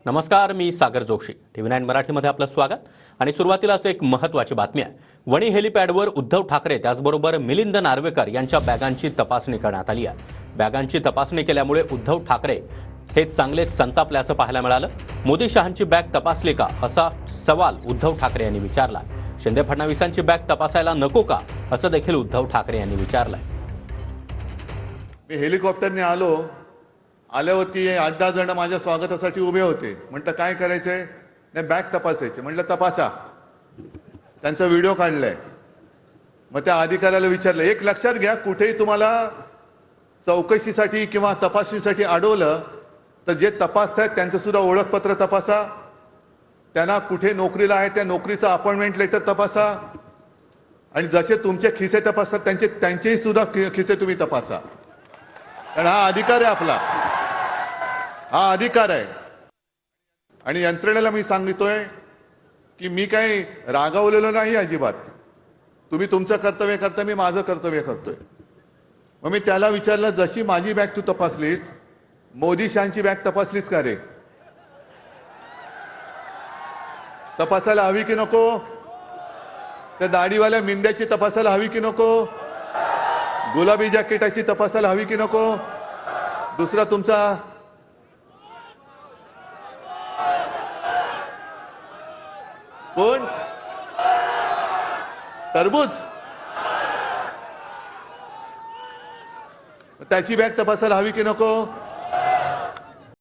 नमस्कार, मी सागर जोशी. TV9 मराठीमध्ये आपलं स्वागत. आणि सुरुवातीलाच एक महत्त्वाची बातमी आहे. वणी हेलिपॅडवर उद्धव ठाकरे त्याचबरोबर मिलिंद नार्वेकर यांच्या बॅगांची तपासणी करण्यात आली आहे. बॅगांची तपासणी केल्यामुळे उद्धव ठाकरे हे चांगलेच संतापल्याचं पाहायला मिळालं. मोदी शहांची बॅग तपासली का असा सवाल उद्धव ठाकरे यांनी विचारला. शिंदे फडणवीसांची बॅग तपासायला नको का असं देखील उद्धव ठाकरे यांनी विचारलंय. मी हेलिकॉप्टरने आल्यावरती 8-10 जण माझ्या स्वागतासाठी उभे होते. म्हटलं काय करायचंय? नाही, बॅग तपासायची. म्हटलं तपासा. त्यांचा व्हिडिओ काढलाय. मग त्या अधिकाऱ्याला विचारलं, एक लक्षात घ्या, कुठेही तुम्हाला चौकशीसाठी किंवा तपासणीसाठी अडवलं तर जे तपासतायत त्यांचं सुद्धा ओळखपत्र तपासा, त्यांना कुठे नोकरीला आहे त्या नोकरीचं अपॉइंटमेंट लेटर तपासा, आणि जसे तुमचे खिसे तपासतात त्यांचेही सुद्धा खिसे तुम्ही तपासा. कारण हा अधिकार आहे आपला, हा अधिकार आहे. आणि यंत्रणेला मी सांगतोय की मी काही रागावलेलो नाही अजिबात. तुम्ही तुमचं कर्तव्य करता, मी माझं कर्तव्य करतोय. मग मी त्याला विचारलं, जशी माझी बॅग तू तपासलीस, मोदी शहांची बॅग तपासलीस का रे? तपासायला हवी की नको? त्या दाढीवाल्या मिंद्याची तपासायला हवी की नको? गुलाबी जॅकेटाची तपासायला हवी की नको? दुसरा तुमचा कोण? टरबूज, त्याची बॅग तपासायला हवी की नको?